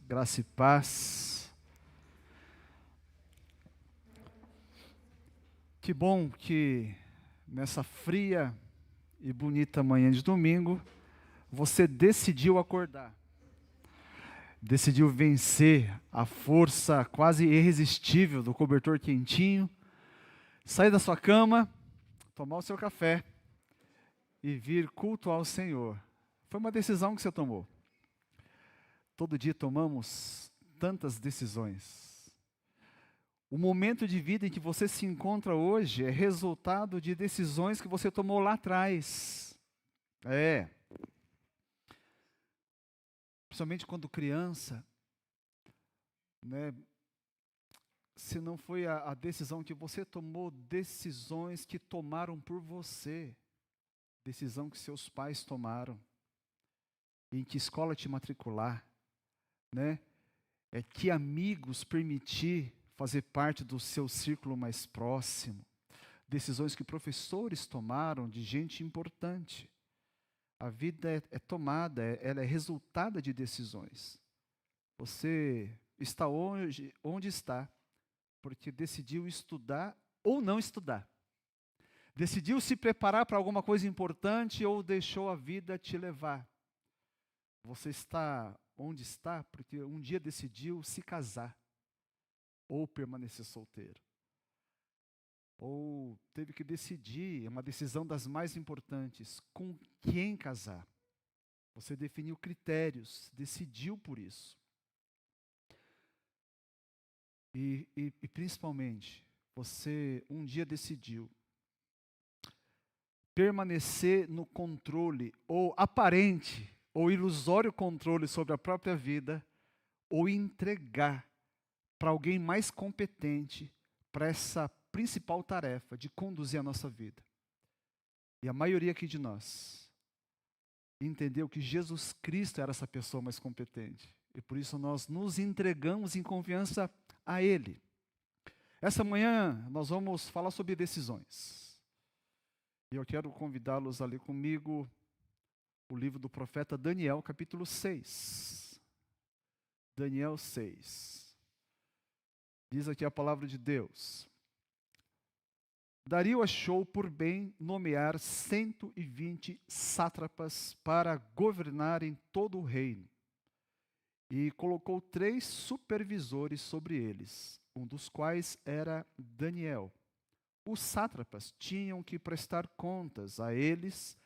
graça e paz. Que bom que nessa fria e bonita manhã de domingo, você decidiu acordar. Decidiu vencer a força quase irresistível do cobertor quentinho, sair da sua cama, tomar o seu café e vir cultuar o Senhor. Foi uma decisão que você tomou. Todo dia tomamos tantas decisões. O momento de vida em que você se encontra hoje é resultado de decisões que você tomou lá atrás. Principalmente quando criança, né? Se não foi a decisão que você tomou, decisões que tomaram por você. Decisão que seus pais tomaram. Em que escola te matricular, né? Que amigos permitir fazer parte do seu círculo mais próximo. Decisões que professores tomaram de gente importante. A vida é tomada, ela é resultada de decisões. Você está hoje onde está, porque decidiu estudar ou não estudar. Decidiu se preparar para alguma coisa importante ou deixou a vida te levar. Você está onde está porque um dia decidiu se casar ou permanecer solteiro. Ou teve que decidir, é uma decisão das mais importantes, com quem casar. Você definiu critérios, decidiu por isso. E principalmente, você um dia decidiu permanecer no controle, ou aparente, ou ilusório controle sobre a própria vida, ou entregar para alguém mais competente para essa principal tarefa de conduzir a nossa vida. E a maioria aqui de nós entendeu que Jesus Cristo era essa pessoa mais competente. E por isso nós nos entregamos em confiança a Ele. Essa manhã nós vamos falar sobre decisões. E eu quero convidá-los a ler comigo o livro do profeta Daniel, capítulo 6. Daniel 6. Diz aqui a palavra de Deus. Dario achou por bem nomear 120 sátrapas para governarem todo o reino. E colocou 3 supervisores sobre eles, um dos quais era Daniel. Os sátrapas tinham que prestar contas a eles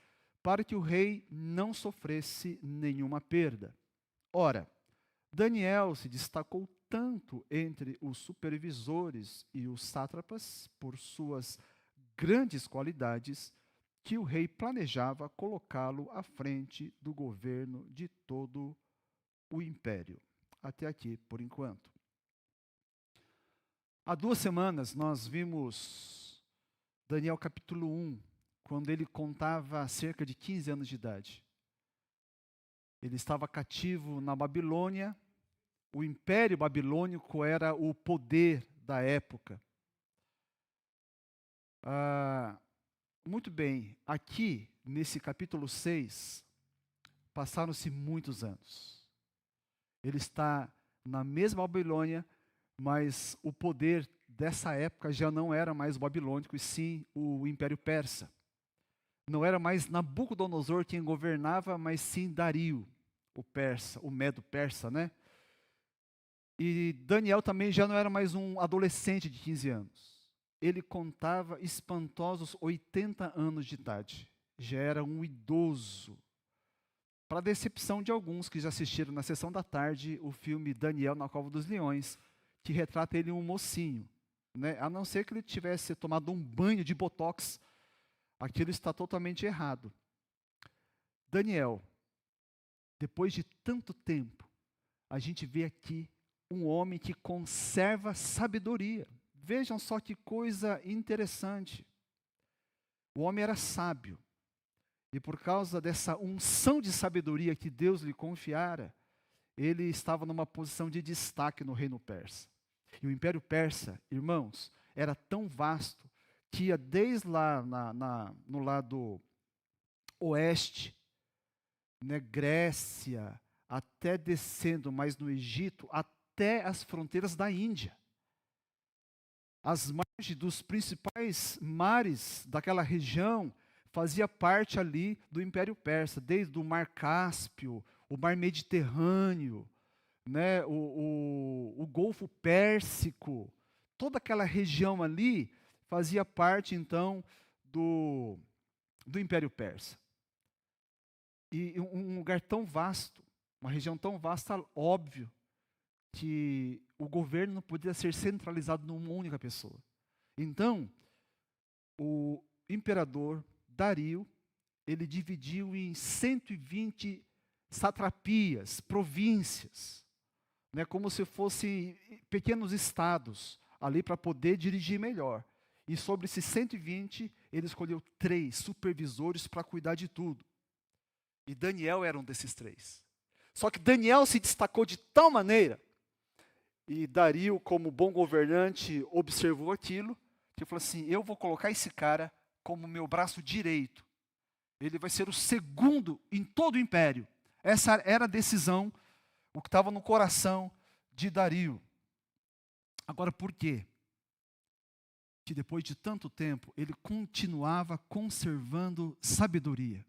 para que o rei não sofresse nenhuma perda. Ora, Daniel se destacou tanto entre os supervisores e os sátrapas por suas grandes qualidades que o rei planejava colocá-lo à frente do governo de todo o império. Até aqui, por enquanto. Há 2 semanas nós vimos Daniel capítulo 1, quando ele contava cerca de 15 anos de idade. Ele estava cativo na Babilônia. O Império Babilônico era o poder da época. Muito bem, aqui nesse capítulo 6, passaram-se muitos anos. Ele está na mesma Babilônia, mas o poder dessa época já não era mais o babilônico, e sim o Império Persa. Não era mais Nabucodonosor quem governava, mas sim Dario, o persa, o Medo-Persa, né? E Daniel também já não era mais um adolescente de 15 anos. Ele contava espantosos 80 anos de idade. Já era um idoso. Para a decepção de alguns que já assistiram na sessão da tarde o filme Daniel na Cova dos Leões, que retrata ele um mocinho, né? A não ser que ele tivesse tomado um banho de botox, aquilo está totalmente errado. Daniel, depois de tanto tempo, a gente vê aqui um homem que conserva sabedoria. Vejam só que coisa interessante. O homem era sábio. E por causa dessa unção de sabedoria que Deus lhe confiara, ele estava numa posição de destaque no reino persa. E o Império Persa, irmãos, era tão vasto que ia desde lá no lado oeste, né, Grécia, até descendo mais no Egito, até as fronteiras da Índia. As margens dos principais mares daquela região fazia parte ali do Império Persa, desde o Mar Cáspio, o Mar Mediterrâneo, né, o Golfo Pérsico, toda aquela região ali fazia parte, então, do Império Persa. E um lugar tão vasto, uma região tão vasta, óbvio que o governo não podia ser centralizado numa única pessoa. Então, o imperador Dario, ele dividiu em 120 satrapias, províncias, né, como se fossem pequenos estados, ali para poder dirigir melhor. E sobre esses 120, ele escolheu 3 supervisores para cuidar de tudo. E Daniel era um desses 3. Só que Daniel se destacou de tal maneira, e Dario, como bom governante, observou aquilo, que falou assim: eu vou colocar esse cara como meu braço direito. Ele vai ser o segundo em todo o império. Essa era a decisão, o que estava no coração de Dario. Agora, por quê? Que depois de tanto tempo, ele continuava conservando sabedoria.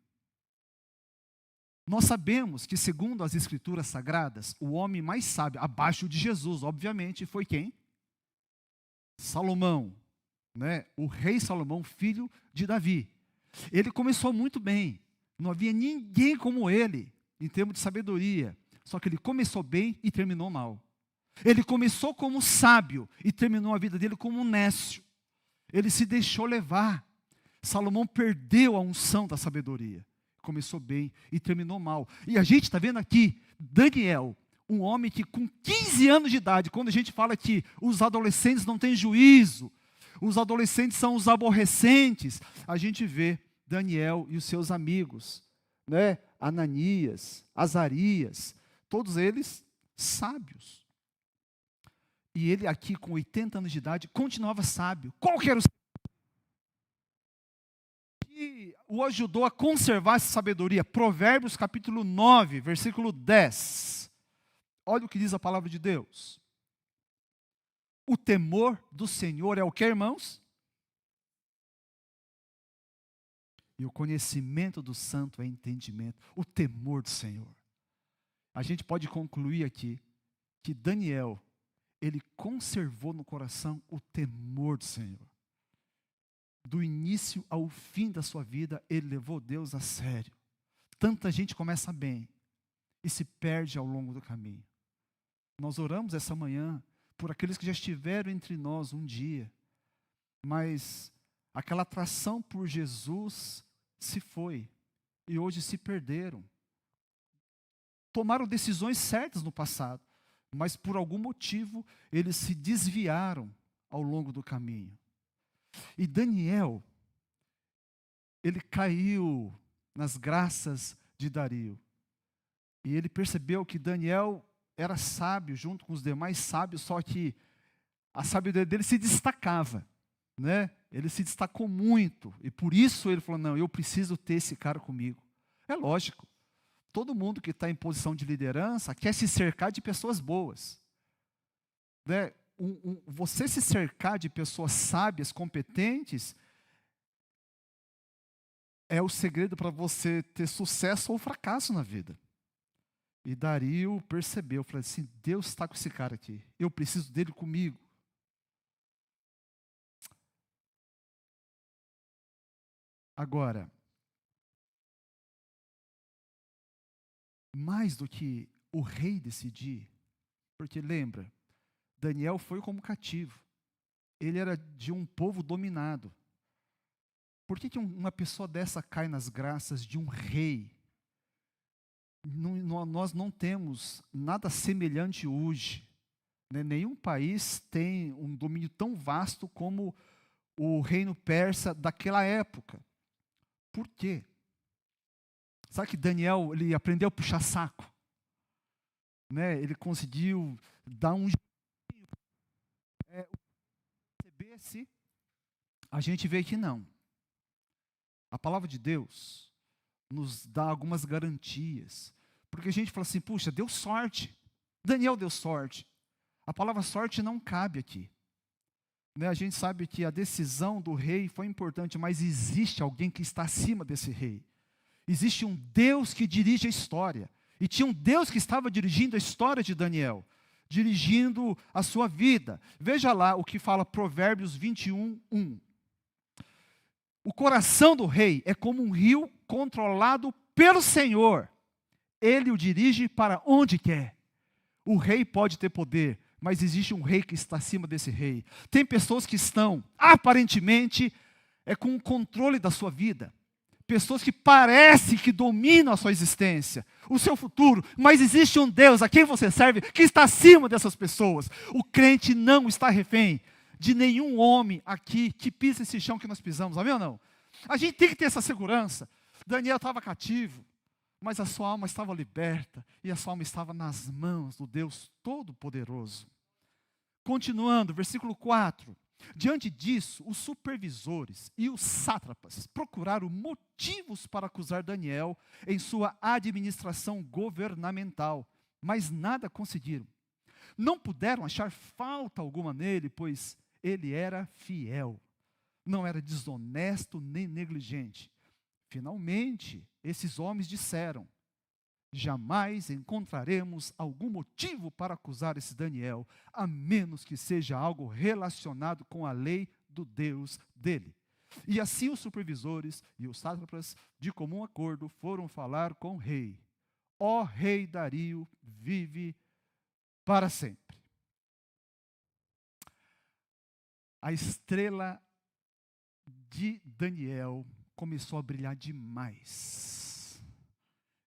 Nós sabemos que, segundo as Escrituras Sagradas, o homem mais sábio, abaixo de Jesus, obviamente, foi quem? Salomão, né? O rei Salomão, filho de Davi. Ele começou muito bem, não havia ninguém como ele, em termos de sabedoria, só que ele começou bem e terminou mal. Ele começou como sábio e terminou a vida dele como um nécio. Ele se deixou levar. Salomão perdeu a unção da sabedoria. Começou bem e terminou mal. E a gente está vendo aqui Daniel, um homem que com 15 anos de idade, quando a gente fala que os adolescentes não têm juízo, os adolescentes são os aborrecentes, a gente vê Daniel e os seus amigos, né? Ananias, Azarias, todos eles sábios. E ele aqui com 80 anos de idade continuava sábio. Qual que era o que o ajudou a conservar essa sabedoria? Provérbios capítulo 9, versículo 10. Olha o que diz a palavra de Deus. O temor do Senhor é o que, irmãos? E o conhecimento do santo é entendimento. O temor do Senhor. A gente pode concluir aqui que Daniel, ele conservou no coração o temor do Senhor. Do início ao fim da sua vida, ele levou Deus a sério. Tanta gente começa bem e se perde ao longo do caminho. Nós oramos essa manhã por aqueles que já estiveram entre nós um dia, mas aquela atração por Jesus se foi e hoje se perderam. Tomaram decisões certas no passado, mas por algum motivo eles se desviaram ao longo do caminho. E Daniel, ele caiu nas graças de Dario. E ele percebeu que Daniel era sábio junto com os demais sábios, só que a sabedoria dele se destacava, né? Ele se destacou muito, e por isso ele falou: não, eu preciso ter esse cara comigo. É lógico, todo mundo que está em posição de liderança quer se cercar de pessoas boas, né? Você se cercar de pessoas sábias, competentes, é o segredo para você ter sucesso ou fracasso na vida. E Dario percebeu, falou assim: Deus está com esse cara aqui, eu preciso dele comigo. Agora, mais do que o rei decidir, porque lembra, Daniel foi como cativo, ele era de um povo dominado. Por que uma pessoa dessa cai nas graças de um rei? Nós não temos nada semelhante hoje, né? Nenhum país tem um domínio tão vasto como o reino persa daquela época. Por quê? Sabe que Daniel, ele aprendeu a puxar saco, né? Ele conseguiu dar um jeitinho, recebesse. A gente vê que não. A palavra de Deus nos dá algumas garantias. Porque a gente fala assim, puxa, deu sorte. Daniel deu sorte. A palavra sorte não cabe aqui. Né? A gente sabe que a decisão do rei foi importante, mas existe alguém que está acima desse rei. Existe um Deus que dirige a história. E tinha um Deus que estava dirigindo a história de Daniel, dirigindo a sua vida. Veja lá o que fala Provérbios 21:1. O coração do rei é como um rio controlado pelo Senhor. Ele o dirige para onde quer. O rei pode ter poder, mas existe um rei que está acima desse rei. Tem pessoas que estão, aparentemente, com o controle da sua vida. Pessoas que parecem que dominam a sua existência, o seu futuro, mas existe um Deus a quem você serve que está acima dessas pessoas. O crente não está refém de nenhum homem aqui que pisa esse chão que nós pisamos, amém ou não? A gente tem que ter essa segurança. Daniel estava cativo, mas a sua alma estava liberta, e a sua alma estava nas mãos do Deus Todo-Poderoso. Continuando, versículo 4. Diante disso, os supervisores e os sátrapas procuraram motivos para acusar Daniel em sua administração governamental, mas nada conseguiram. Não puderam achar falta alguma nele, pois ele era fiel. Não era desonesto nem negligente. Finalmente, esses homens disseram: jamais encontraremos algum motivo para acusar esse Daniel, a menos que seja algo relacionado com a lei do Deus dele. E assim os supervisores e os sátrapas, de comum acordo, foram falar com o rei. Ó rei Dario, vive para sempre. A estrela de Daniel começou a brilhar demais.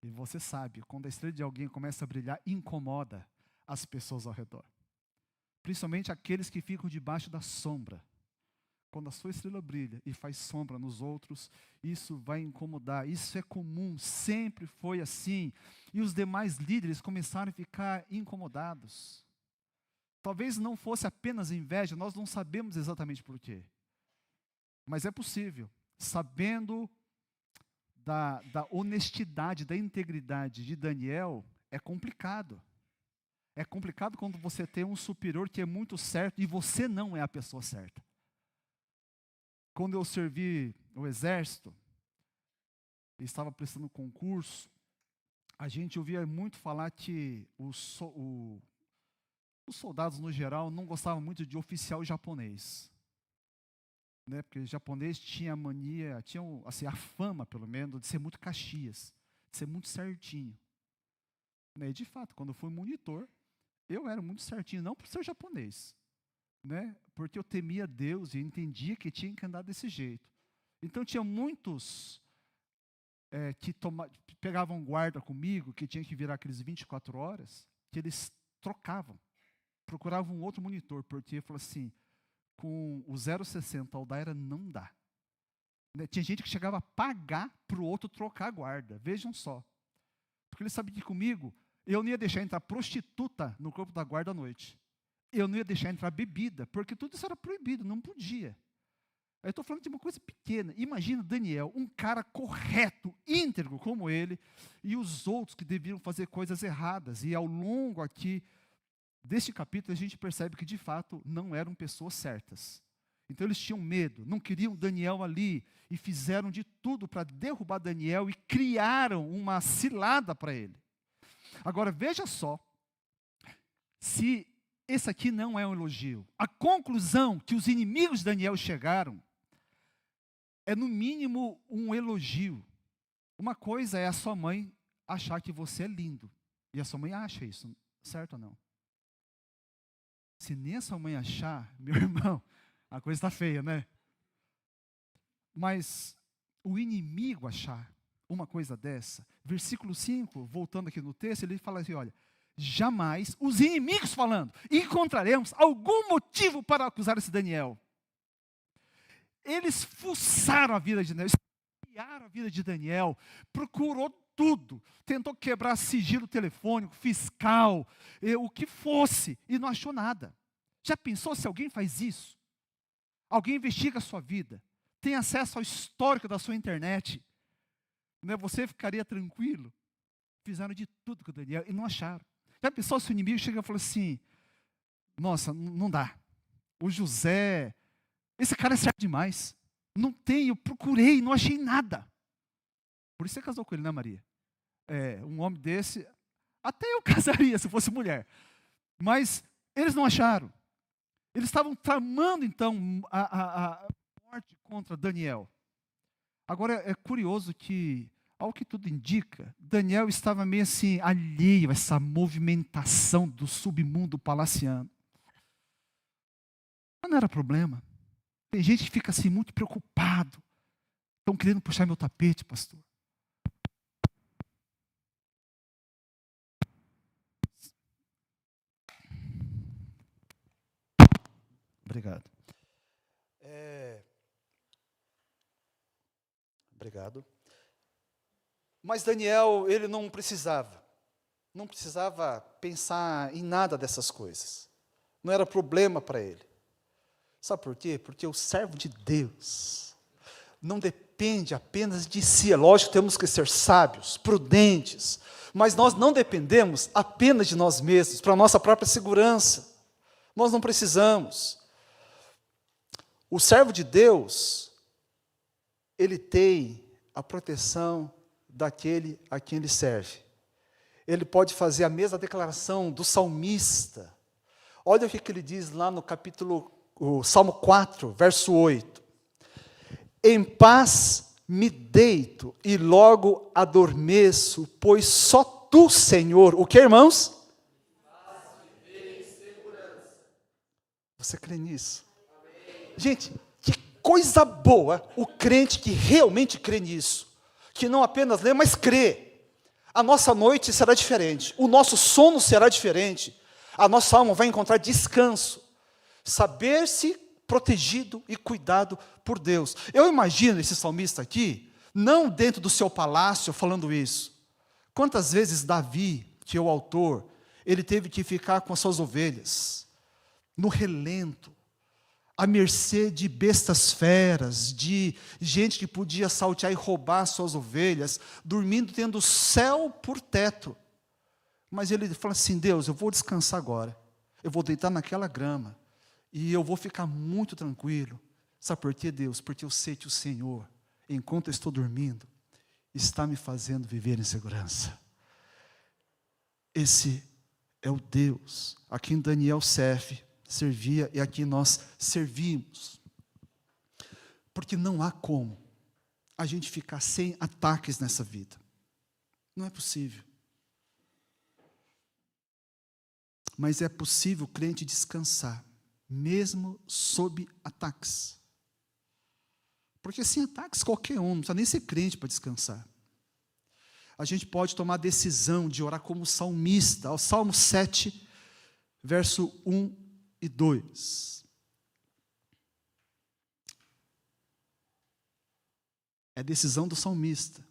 E você sabe, quando a estrela de alguém começa a brilhar, incomoda as pessoas ao redor. Principalmente aqueles que ficam debaixo da sombra. Quando a sua estrela brilha e faz sombra nos outros, isso vai incomodar. Isso é comum, sempre foi assim. E os demais líderes começaram a ficar incomodados. Talvez não fosse apenas inveja, nós não sabemos exatamente por quê. Mas é possível, sabendo da honestidade, da integridade de Daniel, é complicado. É complicado quando você tem um superior que é muito certo e você não é a pessoa certa. Quando eu servi o exército, e estava prestando concurso, a gente ouvia muito falar que os soldados, no geral, não gostavam muito de oficial japonês. Né? Porque o japonês tinha a mania, tinha assim, a fama, pelo menos, de ser muito caxias, de ser muito certinho. Né? E, de fato, quando eu fui monitor, eu era muito certinho, não por ser japonês, né? Porque eu temia Deus e entendia que tinha que andar desse jeito. Então, tinha muitos que pegavam guarda comigo, que tinha que virar aqueles 24 horas, que eles trocavam, procuravam um outro monitor, porque eu falei assim, com o 0,60 Aldaira não dá. Né? Tinha gente que chegava a pagar para o outro trocar a guarda, vejam só. Porque ele sabia que comigo, eu não ia deixar entrar prostituta no corpo da guarda à noite. Eu não ia deixar entrar bebida, porque tudo isso era proibido, não podia. Eu estou falando de uma coisa pequena. Imagina Daniel, um cara correto, íntegro como ele, e os outros que deviam fazer coisas erradas. E ao longo aqui deste capítulo, a gente percebe que, de fato, não eram pessoas certas. Então, eles tinham medo, não queriam Daniel ali, e fizeram de tudo para derrubar Daniel e criaram uma cilada para ele. Agora, veja só, se esse aqui não é um elogio. A conclusão que os inimigos de Daniel chegaram é, no mínimo, um elogio. Uma coisa é a sua mãe achar que você é lindo, e a sua mãe acha isso, certo ou não? Se nem a sua mãe achar, meu irmão, a coisa está feia, né? Mas o inimigo achar uma coisa dessa, versículo 5, voltando aqui no texto, ele fala assim, olha, jamais, os inimigos falando, encontraremos algum motivo para acusar esse Daniel. Eles fuçaram a vida de Daniel, espiaram a vida de Daniel, procurou tudo, tentou quebrar sigilo telefônico, fiscal, o que fosse, e não achou nada. Já pensou se alguém faz isso? Alguém investiga a sua vida, tem acesso ao histórico da sua internet, né? Você ficaria tranquilo? fizeram de tudo com Daniel e não acharam. Já pensou se o inimigo chega e fala assim, nossa, não dá. O José, esse cara é certo demais. Não tem, eu procurei, não achei nada. Por isso você casou com ele, né, Maria? Um homem desse, até eu casaria se fosse mulher. Mas eles não acharam. Eles estavam tramando, então, a morte contra Daniel. Agora, é curioso que, ao que tudo indica, Daniel estava meio assim, alheio a essa movimentação do submundo palaciano. Mas não era problema. Tem gente que fica assim, muito preocupado. Estão querendo puxar meu tapete, pastor. Obrigado. Obrigado. Mas Daniel, ele não precisava pensar em nada dessas coisas. Não era problema para ele. Sabe por quê? Porque o servo de Deus não depende apenas de si. É lógico, temos que ser sábios, prudentes, mas nós não dependemos apenas de nós mesmos, para a nossa própria segurança. Nós não precisamos. O servo de Deus, ele tem a proteção daquele a quem ele serve. Ele pode fazer a mesma declaração do salmista. Olha o que ele diz lá no o Salmo 4, verso 8. Em paz me deito e logo adormeço, pois só tu, Senhor, o que, irmãos? Você crê nisso? Amém. Gente, que coisa boa o crente que realmente crê nisso. Que não apenas lê, mas crê. A nossa noite será diferente. O nosso sono será diferente. A nossa alma vai encontrar descanso. Saber-se protegido e cuidado por Deus. Eu imagino esse salmista aqui, não dentro do seu palácio falando isso. Quantas vezes Davi, que é o autor, ele teve que ficar com as suas ovelhas, no relento, à mercê de bestas feras, de gente que podia saltear e roubar suas ovelhas, dormindo tendo o céu por teto. Mas ele fala assim, Deus, eu vou descansar agora, eu vou deitar naquela grama, e eu vou ficar muito tranquilo. Sabe por quê, Deus? Porque eu sei que o Senhor, enquanto eu estou dormindo, está me fazendo viver em segurança. Esse é o Deus a quem Daniel servia e a quem nós servimos. Porque não há como a gente ficar sem ataques nessa vida. Não é possível. Mas é possível o crente descansar, mesmo sob ataques. Porque sem ataques qualquer um, não precisa nem ser crente para descansar. A gente pode tomar a decisão de orar como salmista, ao Salmo 7, verso 1 e 2. É a decisão do salmista.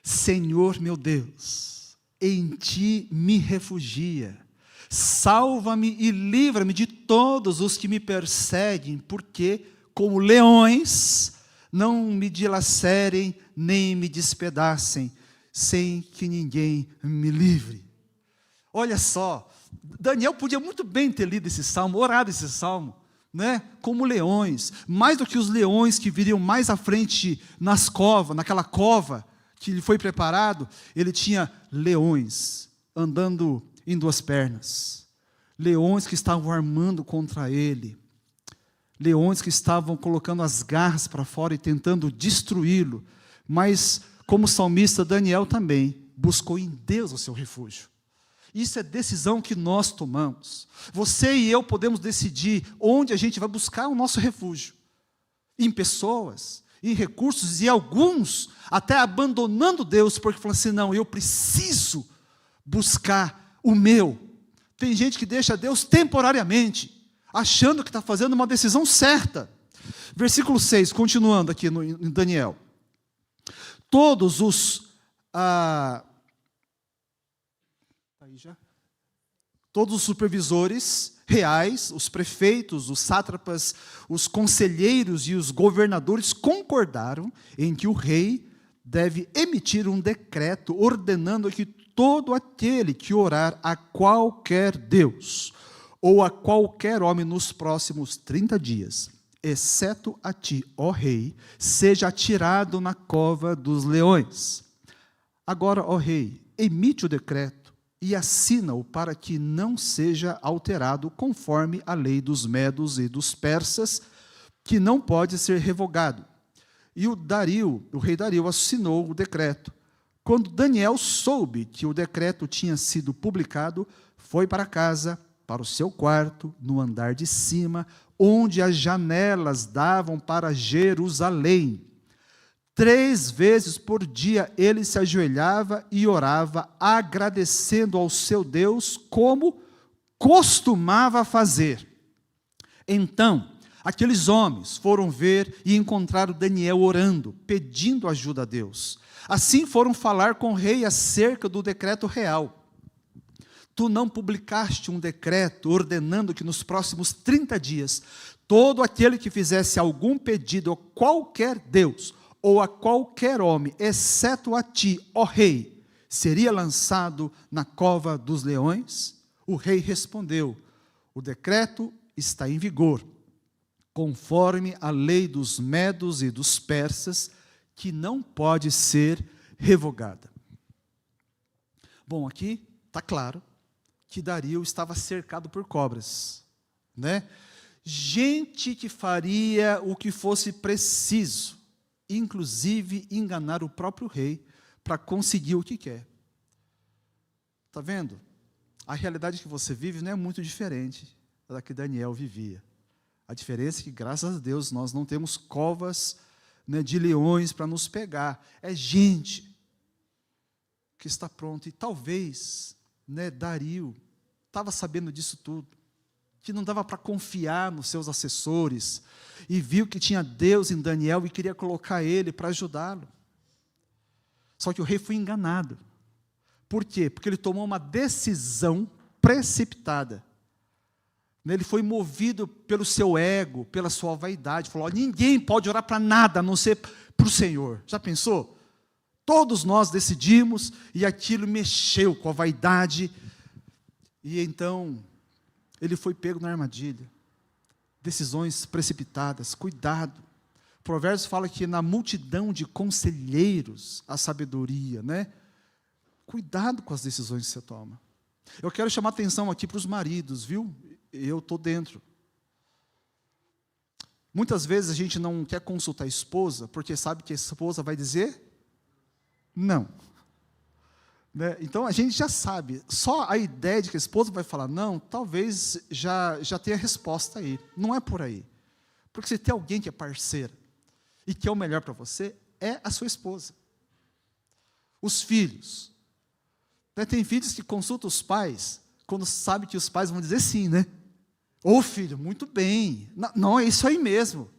Senhor meu Deus, em ti me refugia. Salva-me e livra-me de todos os que me perseguem, porque, como leões, não me dilacerem nem me despedacem, sem que ninguém me livre. Olha só, Daniel podia muito bem ter lido esse salmo, orado esse salmo, né? Como leões, mais do que os leões que viriam mais à frente naquela cova que lhe foi preparado, ele tinha leões andando em duas pernas, leões que estavam armando contra ele, leões que estavam colocando as garras para fora e tentando destruí-lo, mas como salmista Daniel também buscou em Deus o seu refúgio. Isso é decisão que nós tomamos. Você e eu podemos decidir onde a gente vai buscar o nosso refúgio. Em pessoas, em recursos, e alguns até abandonando Deus, porque falam assim, não, eu preciso buscar o meu. Tem gente que deixa Deus temporariamente, achando que está fazendo uma decisão certa. Versículo 6, continuando aqui em Daniel. Todos os supervisores reais, os prefeitos, os sátrapas, os conselheiros e os governadores concordaram em que o rei deve emitir um decreto ordenando que todo aquele que orar a qualquer Deus, ou a qualquer homem nos próximos 30 dias, exceto a ti, ó rei, seja atirado na cova dos leões. Agora, ó rei, emite o decreto e assina-o para que não seja alterado conforme a lei dos medos e dos persas, que não pode ser revogado. E o rei Dario assinou o decreto. Quando Daniel soube que o decreto tinha sido publicado, foi para casa, para o seu quarto, no andar de cima, onde as janelas davam para Jerusalém. 3 vezes por dia ele se ajoelhava e orava, agradecendo ao seu Deus, como costumava fazer. Então, aqueles homens foram ver e encontraram Daniel orando, pedindo ajuda a Deus. Assim foram falar com o rei acerca do decreto real. Tu não publicaste um decreto ordenando que nos próximos 30 dias, todo aquele que fizesse algum pedido a qualquer Deus, ou a qualquer homem, exceto a ti, ó rei, seria lançado na cova dos leões? O rei respondeu, o decreto está em vigor, conforme a lei dos medos e dos persas, que não pode ser revogada. Bom, aqui está claro que Dario estava cercado por cobras, né? Gente que faria o que fosse preciso, inclusive enganar o próprio rei para conseguir o que quer. Está vendo? A realidade que você vive não é muito diferente da que Daniel vivia. A diferença é que, graças a Deus, nós não temos covas, né, de leões para nos pegar. É gente que está pronta. E talvez, né, Dario estava sabendo disso tudo, que não dava para confiar nos seus assessores, e viu que tinha Deus em Daniel e queria colocar ele para ajudá-lo. Só que o rei foi enganado. Por quê? Porque ele tomou uma decisão precipitada. Ele foi movido pelo seu ego, pela sua vaidade. Falou, ninguém pode orar para nada, a não ser para o Senhor. Já pensou? Todos nós decidimos, e aquilo mexeu com a vaidade. E então, ele foi pego na armadilha. Decisões precipitadas, cuidado. Provérbios fala que na multidão de conselheiros, a sabedoria, né? Cuidado com as decisões que você toma. Eu quero chamar atenção aqui para os maridos, viu? Eu estou dentro. Muitas vezes a gente não quer consultar a esposa, porque sabe que a esposa vai dizer não. Né? Então a gente já sabe, só a ideia de que a esposa vai falar não, talvez já tenha a resposta aí. Não é por aí. Porque se tem alguém que é parceira e que é o melhor para você, é a sua esposa. Os filhos. Né? Tem filhos que consultam os pais quando sabe que os pais vão dizer sim, né? Ô filho, muito bem. Não, é isso aí mesmo.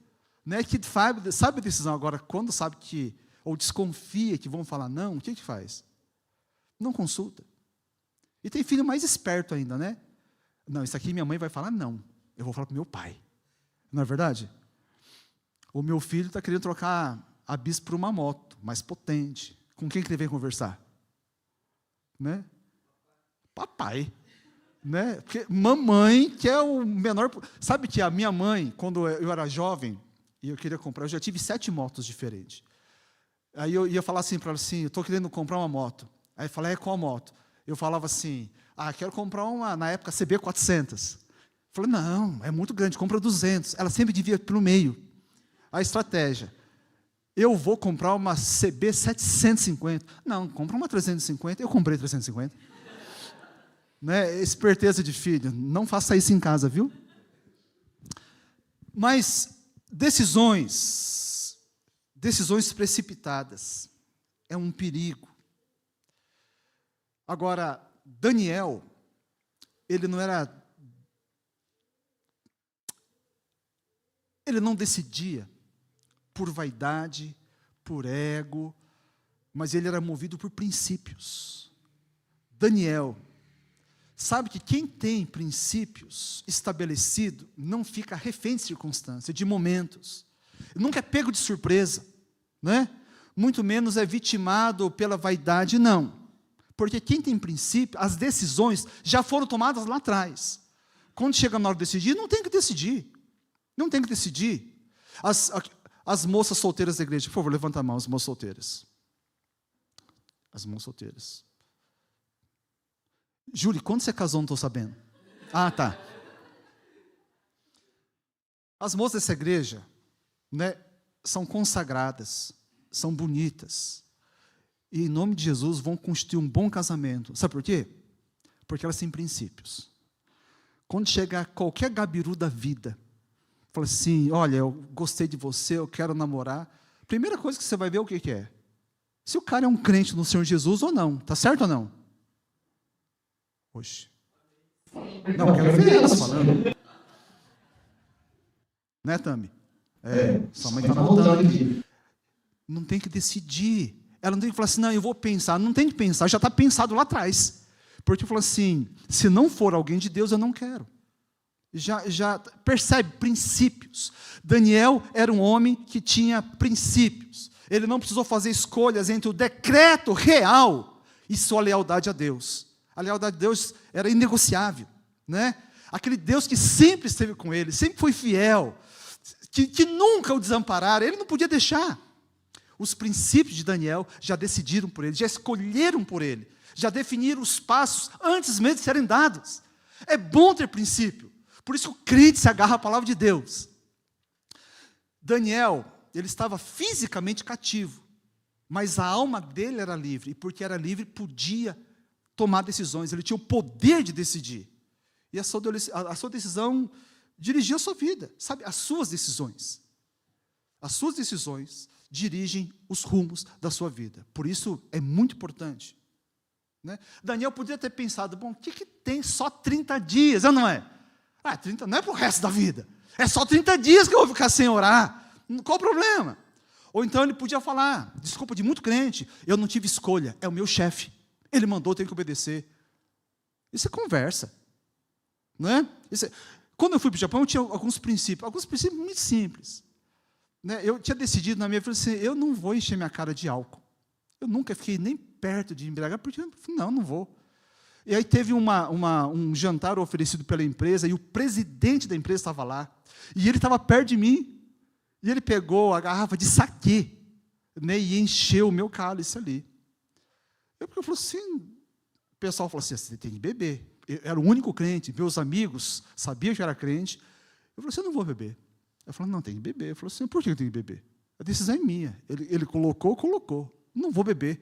Né? Que sabe a decisão. Agora, quando sabe que, ou desconfia que vão falar não, o que faz? Não consulta. E tem filho mais esperto ainda, né? Não, isso aqui minha mãe vai falar não. Eu vou falar para o meu pai. Não é verdade? O meu filho está querendo trocar a bis por uma moto, mais potente. Com quem que ele vem conversar? Né? Papai. Né? Porque mamãe que é o menor. Sabe que a minha mãe, quando eu era jovem, e eu queria comprar, eu já tive 7 motos diferentes. Aí eu ia falar assim para ela, assim, eu estou querendo comprar uma moto. Aí eu falei, qual moto? Eu falava assim, quero comprar uma, na época, CB400. Eu falei, não, é muito grande, compra 200. Ela sempre devia pelo meio. A estratégia, eu vou comprar uma CB750. Não, compra uma 350. Eu comprei 350. Né? Esperteza de filho, não faça isso em casa, viu? Mas decisões precipitadas é um perigo. Agora, Daniel, ele não decidia por vaidade, por ego, mas ele era movido por princípios. Daniel, sabe que quem tem princípios estabelecidos não fica refém de circunstâncias, de momentos. Nunca é pego de surpresa, né? Muito menos é vitimado pela vaidade, não. Porque quem tem princípio, as decisões já foram tomadas lá atrás. Quando chega na hora de decidir, não tem que decidir. Não tem que decidir. As moças solteiras da igreja, por favor, levanta a mão, as moças solteiras. As mãos solteiras. Júlia, quando você casou, não estou sabendo. Ah, tá. As moças dessa igreja, né, são consagradas, são bonitas. E em nome de Jesus vão constituir um bom casamento. Sabe por quê? Porque elas têm princípios. Quando chega qualquer gabiru da vida, fala assim, olha, eu gostei de você, eu quero namorar. Primeira coisa que você vai ver o que é. Se o cara é um crente no Senhor Jesus ou não. Tá certo ou não? Oxe. Não, eu quero ver elas falando. Né, Tami? Sua mãe está voltando aqui. Não tem que decidir. Ela não tem que falar assim, não, eu vou pensar. Não tem que pensar, já está pensado lá atrás. Porque falou assim, se não for alguém de Deus, eu não quero. Já percebe, princípios. Daniel era um homem que tinha princípios. Ele não precisou fazer escolhas entre o decreto real e sua lealdade a Deus. A lealdade a Deus era inegociável, né? Aquele Deus que sempre esteve com ele, sempre foi fiel, que nunca o desampararam, ele não podia deixar. Os princípios de Daniel já decidiram por ele, já escolheram por ele, já definiram os passos antes mesmo de serem dados. É bom ter princípio, por isso o crente se agarra à palavra de Deus. Daniel, ele estava fisicamente cativo, mas a alma dele era livre, e porque era livre, podia tomar decisões, ele tinha o poder de decidir. E a sua decisão dirigia a sua vida, sabe? As suas decisões. As suas decisões dirigem os rumos da sua vida. Por isso é muito importante. Né? Daniel poderia ter pensado, bom, o que tem só 30 dias, não é? 30 não é para o resto da vida. É só 30 dias que eu vou ficar sem orar. Qual o problema? Ou então ele podia falar, desculpa de muito crente, eu não tive escolha, é o meu chefe. Ele mandou, eu tenho que obedecer. Isso é conversa. Não é? Quando eu fui para o Japão, eu tinha alguns princípios muito simples. Né? Eu tinha decidido na minha vida, assim, eu não vou encher minha cara de álcool. Eu nunca fiquei nem perto de embriagar, porque não vou. E aí teve um jantar oferecido pela empresa, e o presidente da empresa estava lá, e ele estava perto de mim, e ele pegou a garrafa de saquê, né, e encheu o meu cálice ali. Eu falei assim, o pessoal falou assim, você tem que beber. Eu era o único crente, meus amigos sabiam que eu era crente. Eu falei assim, eu não vou beber. Eu falei, não, tem que beber. Eu falei assim, por que eu tenho que beber? A decisão é minha. Ele colocou. Não vou beber.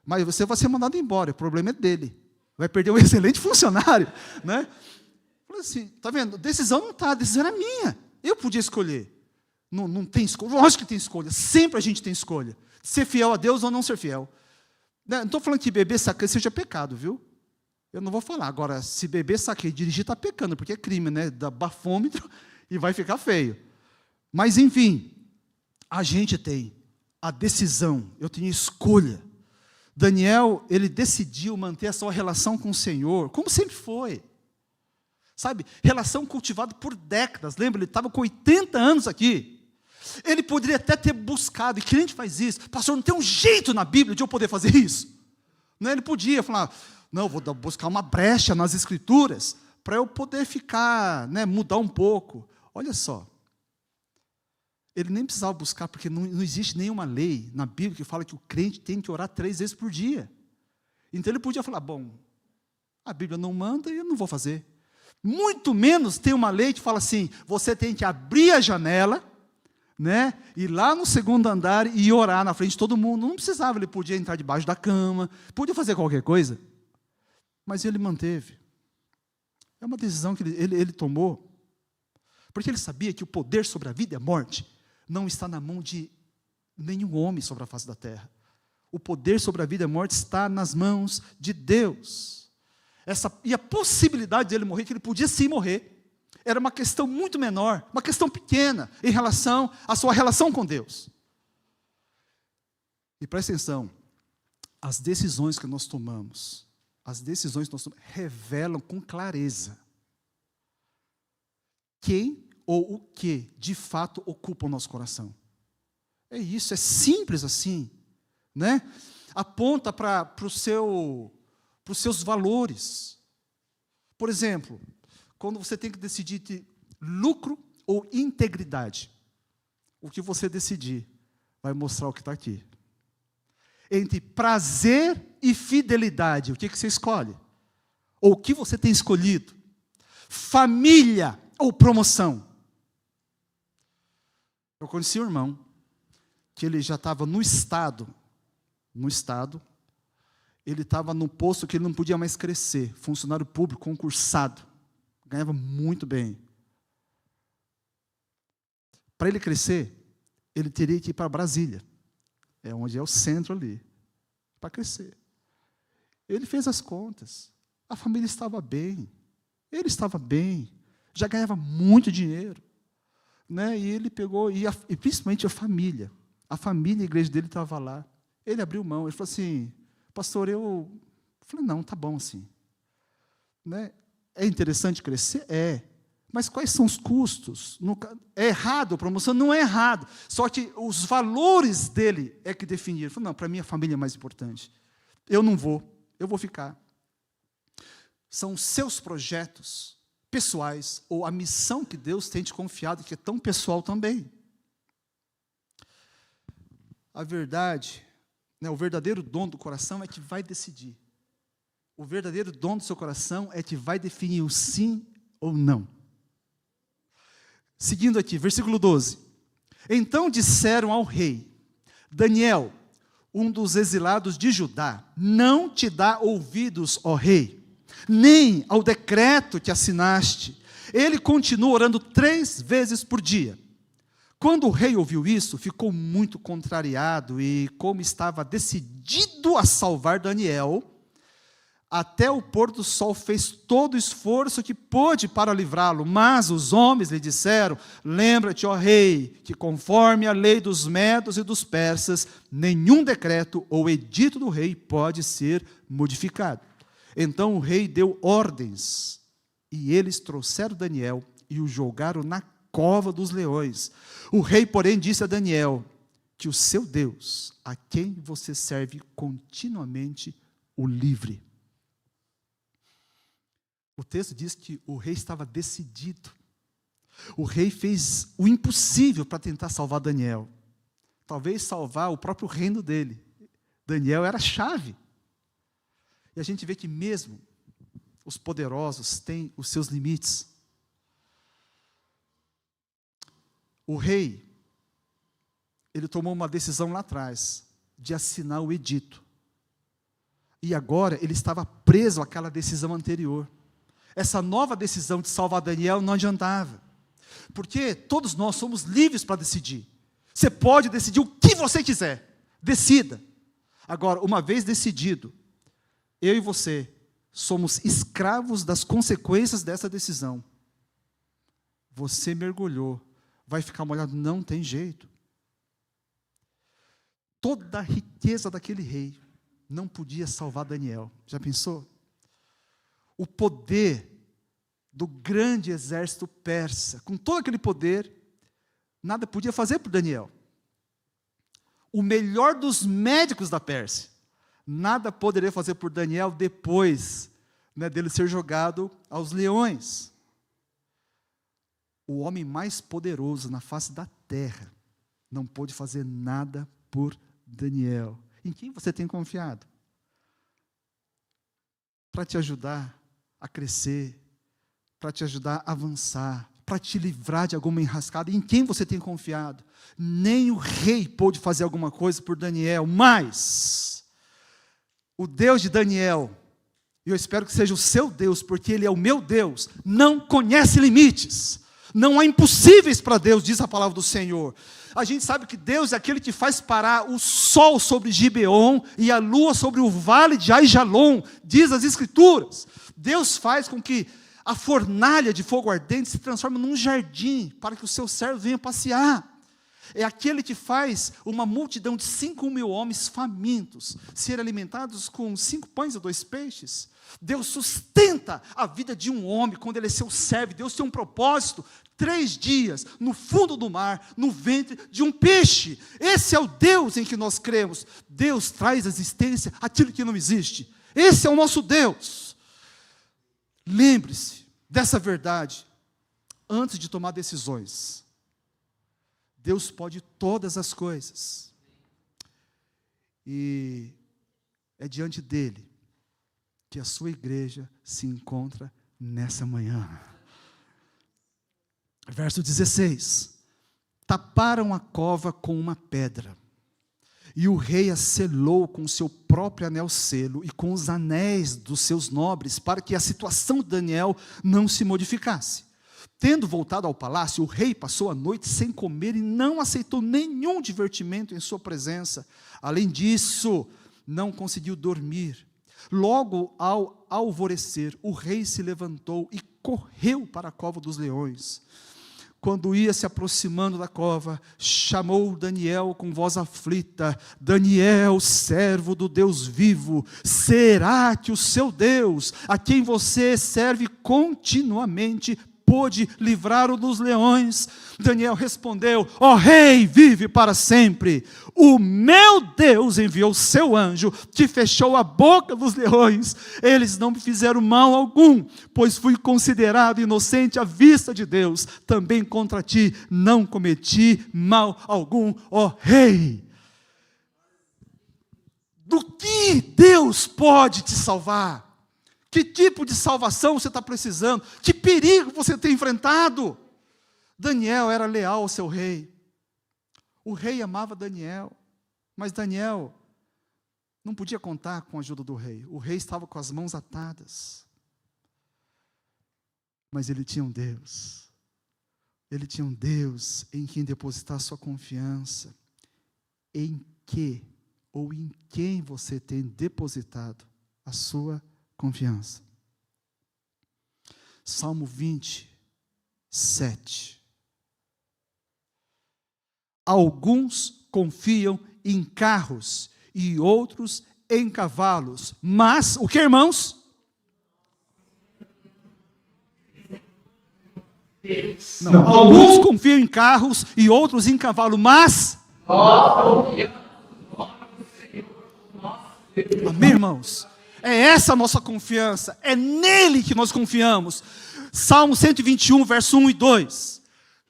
Mas você vai ser mandado embora, o problema é dele. Vai perder um excelente funcionário. Né? Eu falei assim, está vendo? A decisão não está, a decisão era minha. Eu podia escolher. Não tem escolha. Lógico que tem escolha. Sempre a gente tem escolha. Ser fiel a Deus ou não ser fiel. Não estou falando que beber saquê seja pecado, viu? Eu não vou falar. Agora, se beber saquê e dirigir, está pecando, porque é crime, né? Dá bafômetro e vai ficar feio. Mas, enfim, a gente tem a decisão, eu tenho escolha. Daniel, ele decidiu manter a sua relação com o Senhor, como sempre foi. Sabe? Relação cultivada por décadas. Lembra? Ele estava com 80 anos aqui. Ele poderia até ter buscado, e crente faz isso, pastor, não tem um jeito na Bíblia de eu poder fazer isso. Não, ele podia falar, não, vou buscar uma brecha nas Escrituras, para eu poder ficar, né, mudar um pouco. Olha só, ele nem precisava buscar, porque não existe nenhuma lei na Bíblia que fala que o crente tem que orar 3 vezes por dia. Então ele podia falar, bom, a Bíblia não manda e eu não vou fazer. Muito menos tem uma lei que fala assim, você tem que abrir a janela, né, ir lá no segundo andar e orar na frente de todo mundo. Não precisava, ele podia entrar debaixo da cama, podia fazer qualquer coisa, mas ele manteve. É uma decisão que ele tomou, porque ele sabia que o poder sobre a vida e a morte não está na mão de nenhum homem sobre a face da terra. O poder sobre a vida e a morte está nas mãos de Deus. E a possibilidade dele morrer, que ele podia sim morrer, era uma questão muito menor, uma questão pequena, em relação à sua relação com Deus. E presta atenção, as decisões que nós tomamos, revelam com clareza quem ou o que, de fato, ocupa o nosso coração. É isso, é simples assim, né? Aponta para o seu para os seus valores. Por exemplo, quando você tem que decidir entre lucro ou integridade, o que você decidir vai mostrar o que está aqui. Entre prazer e fidelidade, o que você escolhe? Ou o que você tem escolhido? Família ou promoção? Eu conheci um irmão, que ele já estava no estado, ele estava no posto que ele não podia mais crescer, funcionário público, concursado, ganhava muito bem. Para ele crescer, ele teria que ir para Brasília, onde é o centro ali, para crescer. Ele fez as contas, a família estava bem, ele estava bem, já ganhava muito dinheiro, né? E ele pegou, e principalmente a família, a igreja dele estava lá. Ele abriu mão, ele falou assim, pastor, eu falei, não, tá bom assim. Né? É interessante crescer? É. Mas quais são os custos? É errado a promoção? Não é errado. Só que os valores dele é que definiram. Ele falou, não, para mim a família é mais importante. Eu não vou, eu vou ficar. São os seus projetos pessoais, ou a missão que Deus tem te confiado, que é tão pessoal também. A verdade, né, o verdadeiro dom do coração é que vai decidir. O verdadeiro dom do seu coração é que vai definir o sim ou não. Seguindo aqui, versículo 12. Então disseram ao rei, Daniel, um dos exilados de Judá, não te dá ouvidos, ó rei, nem ao decreto que assinaste. Ele continua orando 3 vezes por dia. Quando o rei ouviu isso, ficou muito contrariado e, como estava decidido a salvar Daniel, até o pôr do sol fez todo o esforço que pôde para livrá-lo. Mas os homens lhe disseram, lembra-te, ó rei, que conforme a lei dos medos e dos persas, nenhum decreto ou edito do rei pode ser modificado. Então o rei deu ordens, e eles trouxeram Daniel e o jogaram na cova dos leões. O rei, porém, disse a Daniel, que o seu Deus, a quem você serve continuamente, o livre. O texto diz que o rei estava decidido. O rei fez o impossível para tentar salvar Daniel. Talvez salvar o próprio reino dele. Daniel era a chave. E a gente vê que mesmo os poderosos têm os seus limites. O rei, ele tomou uma decisão lá atrás, de assinar o edito. E agora ele estava preso àquela decisão anterior. Essa nova decisão de salvar Daniel não adiantava. Porque todos nós somos livres para decidir. Você pode decidir o que você quiser. Decida. Agora, uma vez decidido, eu e você somos escravos das consequências dessa decisão. Você mergulhou, vai ficar molhado, não tem jeito. Toda a riqueza daquele rei não podia salvar Daniel. Já pensou? O poder do grande exército persa, com todo aquele poder, nada podia fazer por Daniel. O melhor dos médicos da Pérsia, nada poderia fazer por Daniel depois, né, dele ser jogado aos leões. O homem mais poderoso na face da terra não pôde fazer nada por Daniel. Em quem você tem confiado? Para te ajudar a crescer, para te ajudar a avançar, para te livrar de alguma enrascada. Em quem você tem confiado? Nem o rei pôde fazer alguma coisa por Daniel, mas o Deus de Daniel, e eu espero que seja o seu Deus, porque Ele é o meu Deus, não conhece limites. Não há impossíveis para Deus, diz a palavra do Senhor. A gente sabe que Deus é aquele que faz parar o sol sobre Gibeon e a lua sobre o vale de Aijalon, diz as Escrituras. Deus faz com que a fornalha de fogo ardente se transforme num jardim, para que o seu servo venha passear. É aquele que faz uma multidão de 5.000 homens famintos ser alimentados com 5 pães e 2 peixes. Deus sustenta a vida de um homem quando ele é seu servo. Deus tem um propósito, 3 dias, no fundo do mar, no ventre de um peixe. Esse é o Deus em que nós cremos. Deus traz à existência aquilo que não existe. Esse é o nosso Deus. Lembre-se dessa verdade antes de tomar decisões. Deus pode todas as coisas. E é diante dele que a sua igreja se encontra nessa manhã. Verso 16. Taparam a cova com uma pedra, e o rei a selou com o seu próprio anel-selo e com os anéis dos seus nobres, para que a situação de Daniel não se modificasse. Tendo voltado ao palácio, o rei passou a noite sem comer e não aceitou nenhum divertimento em sua presença. Além disso, não conseguiu dormir. Logo ao alvorecer, o rei se levantou e correu para a cova dos leões. Quando ia se aproximando da cova, chamou Daniel com voz aflita: Daniel, servo do Deus vivo, será que o seu Deus, a quem você serve continuamente, pôde livrá-lo dos leões? Daniel respondeu: ó rei, vive para sempre. O meu Deus enviou seu anjo, que fechou a boca dos leões. Eles não me fizeram mal algum, pois fui considerado inocente à vista de Deus. Também contra ti não cometi mal algum, ó rei. Do que Deus pode te salvar? Que tipo de salvação você está precisando? Que perigo você tem enfrentado? Daniel era leal ao seu rei. O rei amava Daniel, mas Daniel não podia contar com a ajuda do rei. O rei estava com as mãos atadas. Mas ele tinha um Deus. Ele tinha um Deus em quem depositar sua confiança. Em que ou em quem você tem depositado a sua confiança? Salmo 27. Alguns confiam em carros e outros em cavalos. Mas, o que, irmãos? Não, alguns confiam em carros e outros em cavalo, mas... Amém, irmãos? É essa a nossa confiança, é nele que nós confiamos. Salmo 121, verso 1 e 2.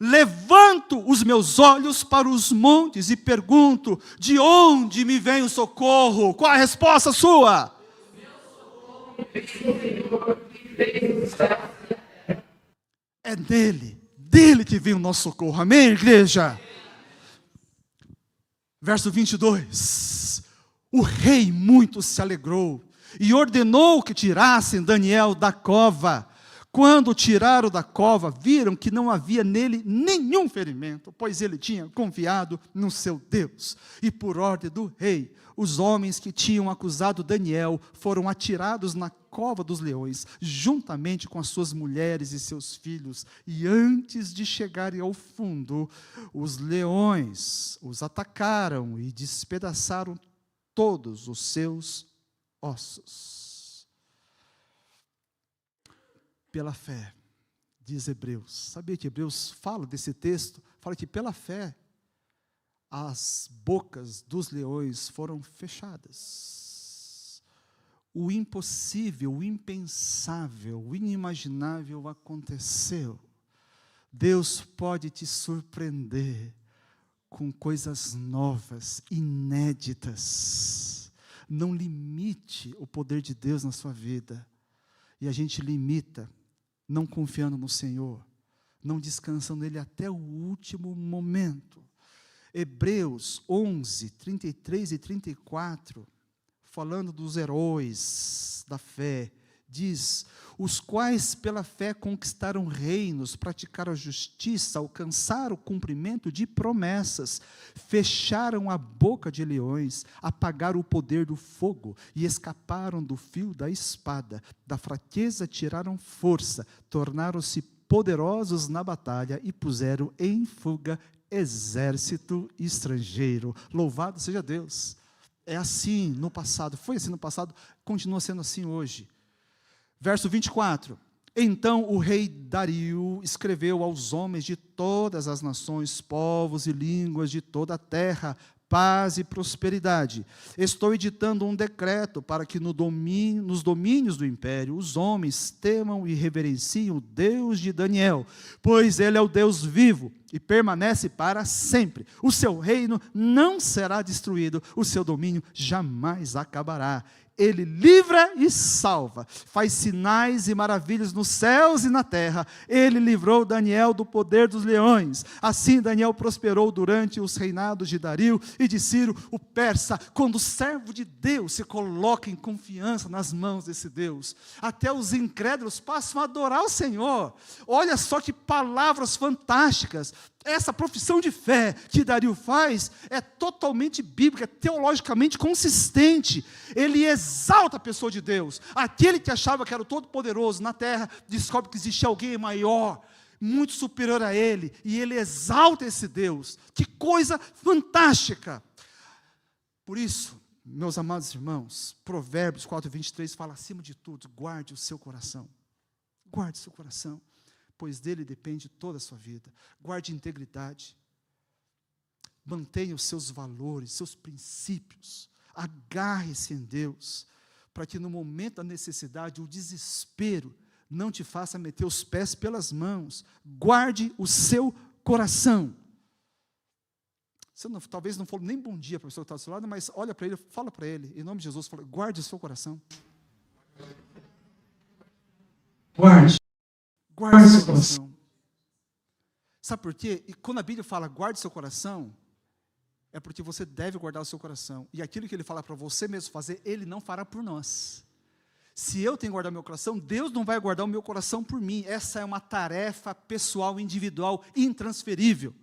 Levanto os meus olhos para os montes e pergunto: de onde me vem o socorro? Qual a resposta sua? É dele que vem o nosso socorro. Amém, igreja? Verso 22. O rei muito se alegrou e ordenou que tirassem Daniel da cova. Quando o tiraram da cova, viram que não havia nele nenhum ferimento, pois ele tinha confiado no seu Deus. E por ordem do rei, os homens que tinham acusado Daniel foram atirados na cova dos leões, juntamente com as suas mulheres e seus filhos. E antes de chegarem ao fundo, os leões os atacaram e despedaçaram todos os seus ossos. Pela fé, diz Hebreus. Sabia que Hebreus fala desse texto? Fala que pela fé, as bocas dos leões foram fechadas. O impossível, o impensável, o inimaginável aconteceu. Deus pode te surpreender com coisas novas, inéditas. Não limite o poder de Deus na sua vida. E a gente limita não confiando no Senhor, não descansando nele até o último momento. Hebreus 11, 33 e 34, falando dos heróis da fé, diz: os quais pela fé conquistaram reinos, praticaram a justiça, alcançaram o cumprimento de promessas, fecharam a boca de leões, apagaram o poder do fogo e escaparam do fio da espada, da fraqueza tiraram força, tornaram-se poderosos na batalha e puseram em fuga exército estrangeiro. Louvado seja Deus. É assim no passado, foi assim no passado, continua sendo assim hoje. Verso 24. Então o rei Dario escreveu aos homens de todas as nações, povos e línguas de toda a terra, paz e prosperidade. Estou editando um decreto para que nos domínios do império os homens temam e reverenciem o Deus de Daniel, pois ele é o Deus vivo e permanece para sempre. O seu reino não será destruído, o seu domínio jamais acabará. Ele livra e salva, faz sinais e maravilhas nos céus e na terra. Ele livrou Daniel do poder dos leões. Assim Daniel prosperou durante os reinados de Dario e de Ciro, o persa. Quando o servo de Deus se coloca em confiança nas mãos desse Deus, até os incrédulos passam a adorar o Senhor. Olha só que palavras fantásticas. Essa profissão de fé que Dario faz é totalmente bíblica, teologicamente consistente. Ele exalta a pessoa de Deus. Aquele que achava que era o Todo-Poderoso na terra, descobre que existia alguém maior, muito superior a ele, e ele exalta esse Deus. Que coisa fantástica! Por isso, meus amados irmãos, Provérbios 4:23 fala, acima de tudo, guarde o seu coração. Guarde o seu coração, pois dele depende toda a sua vida. Guarde integridade. Mantenha os seus valores, seus princípios. Agarre-se em Deus, para que no momento da necessidade, o desespero não te faça meter os pés pelas mãos. Guarde o seu coração. Você não, talvez não falou nem bom dia para a pessoa que está do seu lado, mas olha para ele, fala para ele, em nome de Jesus, fala, guarde o seu coração. Guarde o seu coração. Sabe por quê? E quando a Bíblia fala guarde o seu coração, é porque você deve guardar o seu coração. E aquilo que ele fala para você mesmo fazer, ele não fará por nós. Se eu tenho que guardar meu coração, Deus não vai guardar o meu coração por mim. Essa é uma tarefa pessoal, individual, intransferível.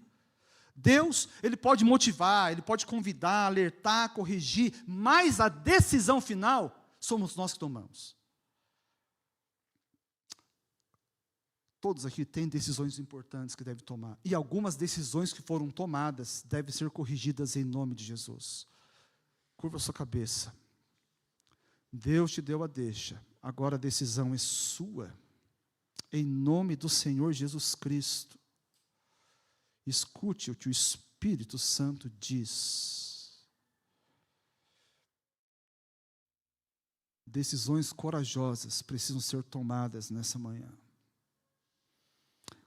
Deus, ele pode motivar, ele pode convidar, alertar, corrigir, mas a decisão final somos nós que tomamos. Todos aqui têm decisões importantes que devem tomar. E algumas decisões que foram tomadas devem ser corrigidas em nome de Jesus. Curva a sua cabeça. Deus te deu a deixa. Agora a decisão é sua. Em nome do Senhor Jesus Cristo. Escute o que o Espírito Santo diz. Decisões corajosas precisam ser tomadas nessa manhã.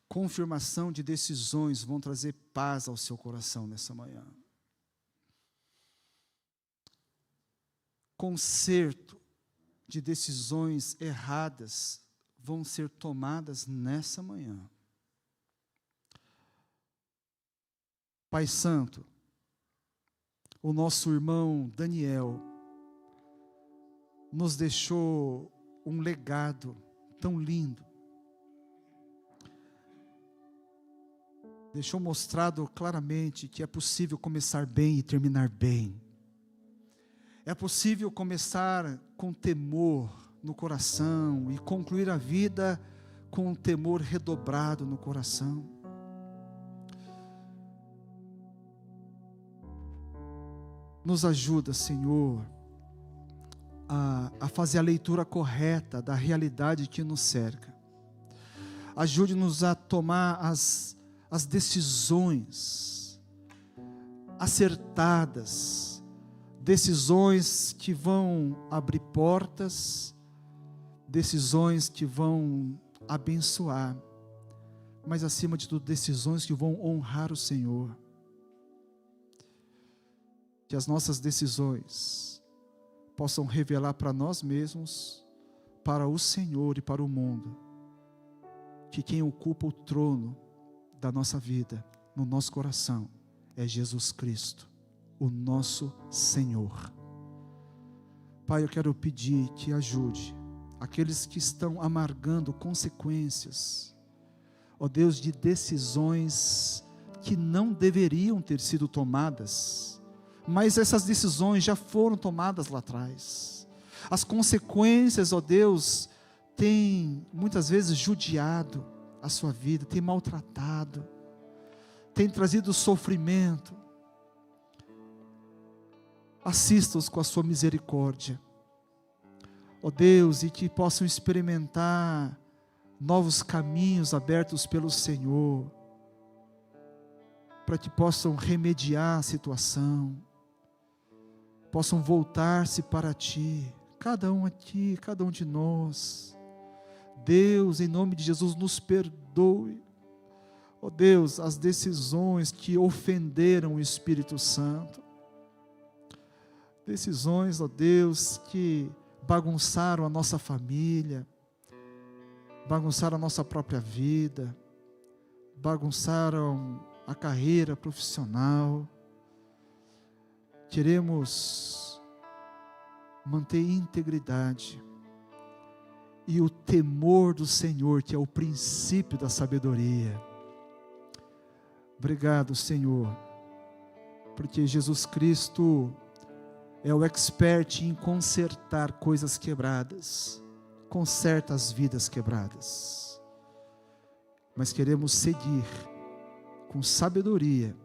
Confirmação de decisões vão trazer paz ao seu coração nessa manhã. Conserto de decisões erradas vão ser tomadas nessa manhã. Pai Santo, o nosso irmão Daniel nos deixou um legado tão lindo. Deixou mostrado claramente que é possível começar bem e terminar bem. É possível começar com temor no coração e concluir a vida com um temor redobrado no coração. Nos ajuda, Senhor, a fazer a leitura correta da realidade que nos cerca. Ajude-nos a tomar as decisões acertadas, decisões que vão abrir portas, decisões que vão abençoar, mas acima de tudo, decisões que vão honrar o Senhor. Que as nossas decisões possam revelar para nós mesmos, para o Senhor e para o mundo, que quem ocupa o trono da nossa vida, no nosso coração, é Jesus Cristo, o nosso Senhor. Pai, eu quero pedir que ajude aqueles que estão amargando consequências, ó Deus, de decisões que não deveriam ter sido tomadas, mas essas decisões já foram tomadas lá atrás. As consequências, ó Deus, têm muitas vezes judiado a sua vida, tem maltratado, tem trazido sofrimento. Assista-os com a sua misericórdia, ó Deus, e que possam experimentar novos caminhos abertos pelo Senhor, para que possam remediar a situação, possam voltar-se para Ti, cada um aqui, cada um de nós. Deus, em nome de Jesus, nos perdoe, ó Deus, as decisões que ofenderam o Espírito Santo, decisões, ó Deus, que bagunçaram a nossa família, bagunçaram a nossa própria vida, bagunçaram a carreira profissional. Queremos manter integridade e o temor do Senhor, que é o princípio da sabedoria. Obrigado, Senhor, porque Jesus Cristo é o expert em consertar coisas quebradas, conserta as vidas quebradas. Mas queremos seguir com sabedoria,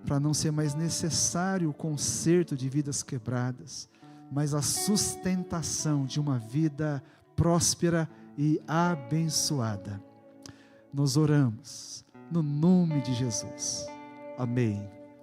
para não ser mais necessário o conserto de vidas quebradas, mas a sustentação de uma vida próspera e abençoada. Nós oramos no nome de Jesus. Amém.